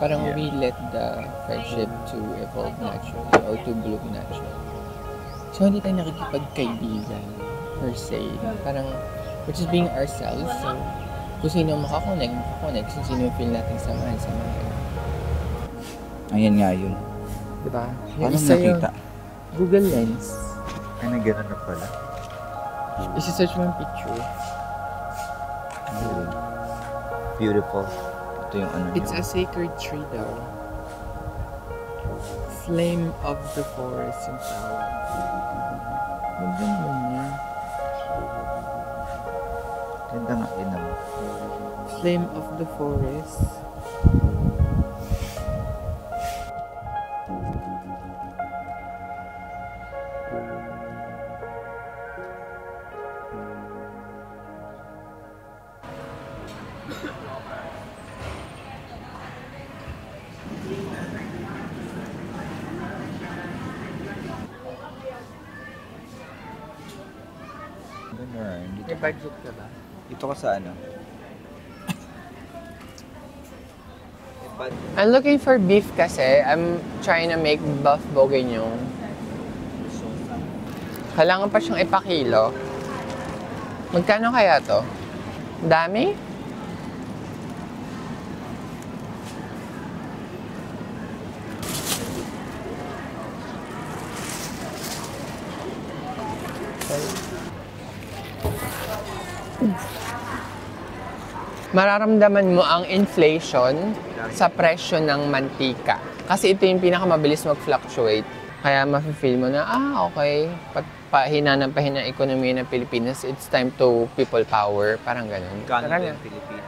Parang we let the friendship to evolve naturally or to bloom naturally. So, hindi tayo nakikipagkaibigan per se. Parang, we're just being ourselves. So, kung sino makakonect. Kung sino feel natin samahan. Ayan nga yun. Diba? Paano nakita? Google Lens. Ay, nagano'n na pala. Isi-search mo yung picture. Beautiful. Ito yung ano It's a sacred tree daw. Flame of the forest yung tawag. Ganda naman niya. Ganda nga din naman. Flame of the forest. May budget ka ba? Dito ka sa ano? I'm looking for beef kasi. I'm trying to make buff bourguignon. Kailangan pa siyang ipakilo. Magkano kaya to? Dami? Mararamdaman mo ang inflation sa presyo ng mantika. Kasi ito yung pinakamabilis mag-fluctuate. Kaya mafe-feel mo na, okay, pahina ng ekonomiya ng Pilipinas, it's time to people power. Parang ganun. Gano'n yung Pilipinas.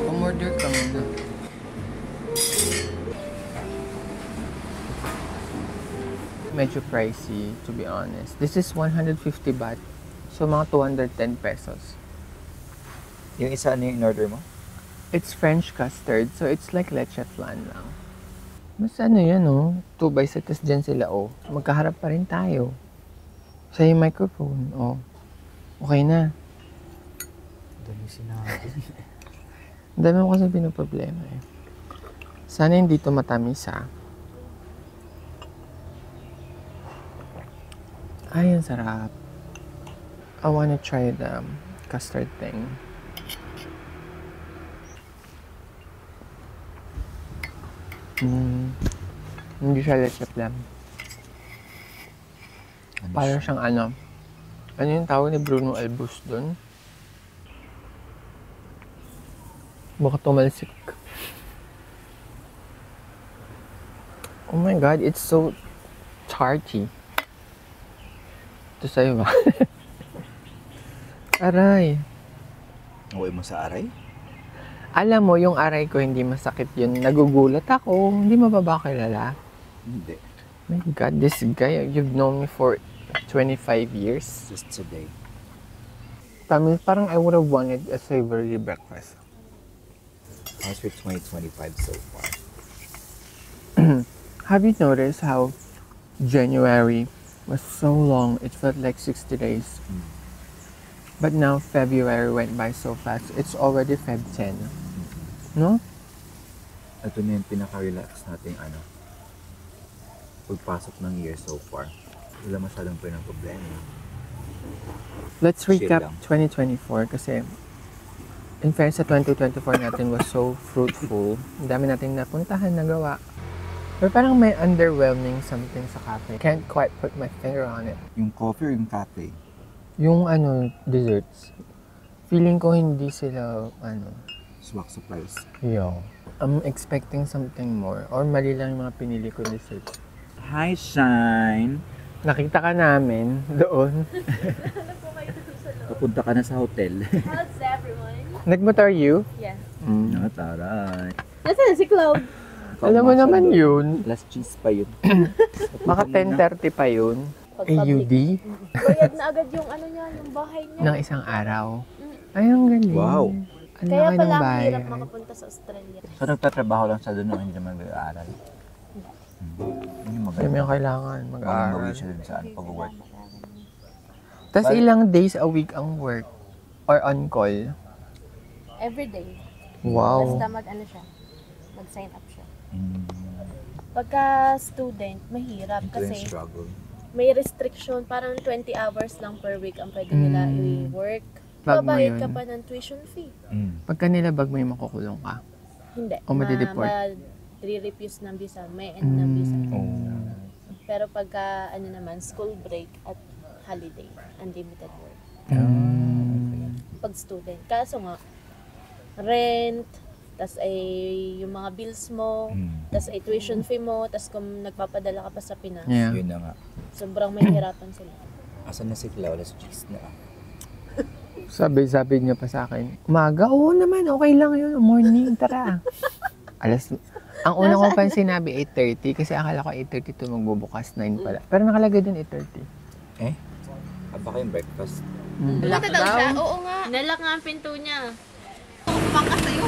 Umorder ka muna. Medyo pricey, to be honest. This is 150 baht. So, mga 210 pesos. Yung isa ano yung in-order mo? It's French custard. So, it's like leche flan lang. Mas ano yan, oh. 2 by set. Tas dyan sila, oh. Magkaharap pa rin tayo. Sa yung microphone, oh. Okay na. Dami sinabi. Ang dami mo kasi pinaproblema, eh. Sana hindi to matamis, ha. Ay, ang sarap. I wanna try the custard thing. Hindi siya leche flan. Parang siyang ano yung tawag ni Bruno Albus doon? Baka tumalsik. Oh my God, it's so tarty. Ito sa'yo ba? Aray. Uwi mo sa aray? Alam mo, yung aray ko hindi masakit yun. Nagugulat ako. Hindi mo ba ba kilala? Hindi. My God, this guy, you've known me for 25 years. Just today. Parang I would have wanted a savory breakfast. How's your 2025 so far? Have you noticed how January was so long? It felt like 60 days. But now February went by so fast. It's already Feb 10. No? Ito na yung pinaka-relax nating pagpasok ng year so far. Wala masyadong problema. Let's recap Chill lang. 2024 kasi in fairness sa 2024 natin was so fruitful. Ang dami nating napuntahan, nagawa. Pero parang may underwhelming something sa cafe. Can't quite put my finger on it. Yung coffee or yung cafe? Yung desserts. Feeling ko hindi sila, Swak supplies. yo. I'm expecting something more. Or mali lang yung mga pinili ko desserts. Hi, Shine! Nakita ka namin doon. Papunta ka na sa hotel. How's everyone? Nagmotor you? Yeah. Taray. Nasaan si Cloud? Alam mo naman yun. Plus cheese pa yun. Baka 10:30 pa yun. AUD? Bayad na agad yung ano niya, yung bahay niya. Ng isang araw. Ay, ang galing. Wow. Ang Kaya laki ng pala ang bahay. hirap makapunta sa Australia. So nagtatrabaho lang sa doon, hindi naman mag-aaral. Yun yung Kaya may maganda. kailangan Parang mag-aaral. bawi siya dun sa pag-work. Tapos ilang days a week ang work? Or on call? Everyday. Wow. Basta mag-ano siya. Mag-sign up siya. Mm. Pagka student, mahirap Ito yung kasi struggle. may restriction. Parang 20 hours lang per week ang pwede nila i-work. Bag mo Babayad yun. ka pa ng tuition fee. Pagka nilabag mo yung makukulong ka. Hindi. O madi-deport? Re-refuse ng visa. May end ng visa. Oh. Pero pagka ano naman, school break at holiday, unlimited work. Pag student. Kaso nga, rent, tas ay yung mga bills mo, tas ay tuition fee mo, tas kung nagpapadala ka pa sa Pinas, Yeah. Yun na nga. sobrang mahihirapan sila. Asan na si Clau? Alas cheese na. Sabi niya pa sa akin, umaga, oo naman, okay lang yun. Morning, tara. Ang una ko pa sinabi 8:30 kasi akala ko 8:30 to magbubukas 9 pala. Pero nakalagay dun 8:30. Eh? Baka yung breakfast. Nalak daw siya? Oo nga. Nalak nga ang pinto niya. Pangka sa'yo.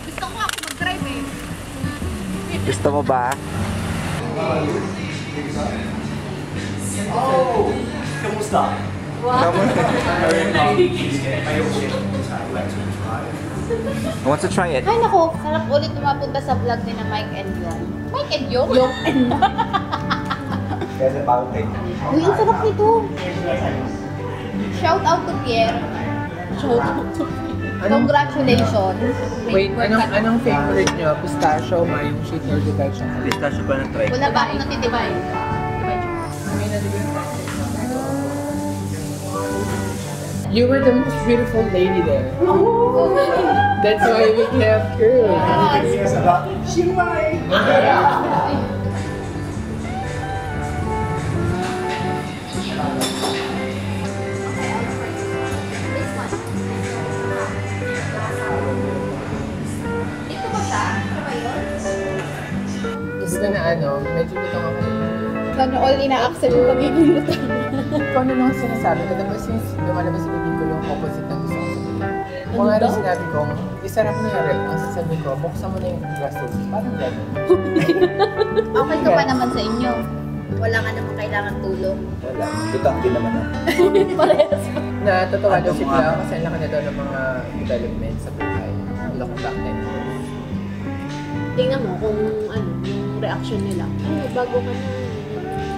Gusto ko ako mag-drive eh. Gusto mo ba? Kamusta? I want to try it. Ay nako, sarap ulit tumapunta sa vlog ni na Mike and Yon. Mike and Yon? Yung and Kaya pa okay. Uy, ang sarap nito. Shout out to Pierre. Shout out to Congratulations. Wait, anong favorite nyo? Pistachio, mayo, sweet, or divine chocolate? Pistachio pa na try. Wala ba akong natitibay? You were the most beautiful lady there. That's why we kept her. Dito ba siya? Ano ba yun? Gusto na medyo lutong ako. Sana all ina-accept yung pagiging lutang. Kung ano lang sinasabi ko, diba since lumalabas sa bibig ko yung opposite ng gusto ko sabihin. Kung ano sinabi ko, isarap mo yung rep, ang sasabi ko, buksan mo na yung glasses. Parang gano'n. Okay ka pa naman sa inyo. Wala ka naman kailangan tulong. Wala. Lutang din naman ako. Parehas. Natutuwa daw si Clau kasi ang laki na daw ng mga development sa buhay. Look back 10 years. Tingnan mo kung ano, yung reaction nila. Ay, bago ka na.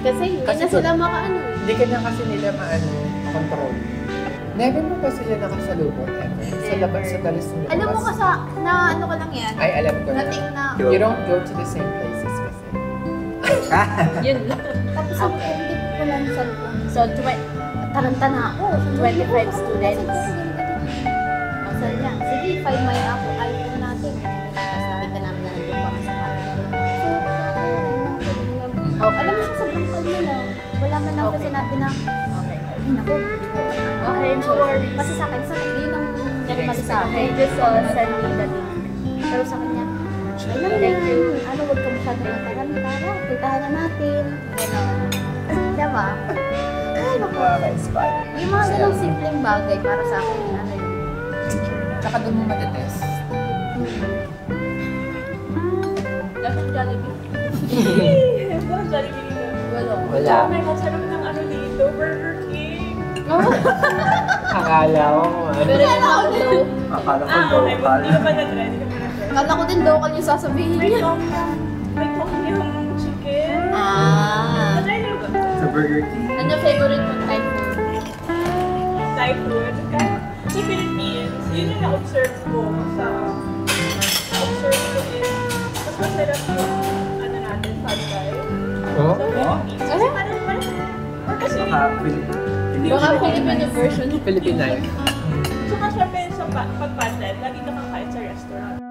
Kasi hindi Kasi na sila makaano. Hindi ka na kasi nila control. Never mo ba sila nakasalubong ever? Sa labas, sa dalis ng labas? Alam mo kasi, na ano ko lang yan. Ay, alam ko na. Nating na. You don't go to the same places kasi. Yun lang. Tapos ako, hindi ko lang sa loob. So, taranta na ako. 25 students. Ang sabi niya, sige, find my iPhone natin. Tapos nakita namin na nandun pa sa kanila. So, alam mo siya, sobrang kalma lang. Wala man lang kasi sinabi na, Okay. ay naku, Okay, no worries. Kasi sa akin, yun ang normal sa Okay, akin. just send me the link. Pero sa kanya, ay naman Thank you. Ano, huwag ka masyado matagal. Tara, puntahan na natin. Gano'n. Diba? Ay, naku. Inspire. Yung mga ganong simpleng bagay para sa akin, ano yun. Tsaka doon mo matetest. Dapat Jollibee. Bakit Jollibee dito? Wala. May masarap ng ano dito, Burger King. Akala ko kung ano. Pero yun ako daw. Akala ko Okay, local. hindi ka pa na-try, hindi ka pa na-try. Kala ko din local yung sasabihin May niya. Tom Yum chicken. Ah. Na-try niyo ba? Sa Burger King. Ano favorite mong type food? Thai food. Kaya sa Philippines, yun yung na-observe ko sa na-observe ko is mas masarap yung ano natin, pad thai. Oh? So, kasi parang or kasi hindi Baka ko Filipino version. Philippine knife. So, syempre sa pag-pad thai, lagi ka kakain sa restaurant.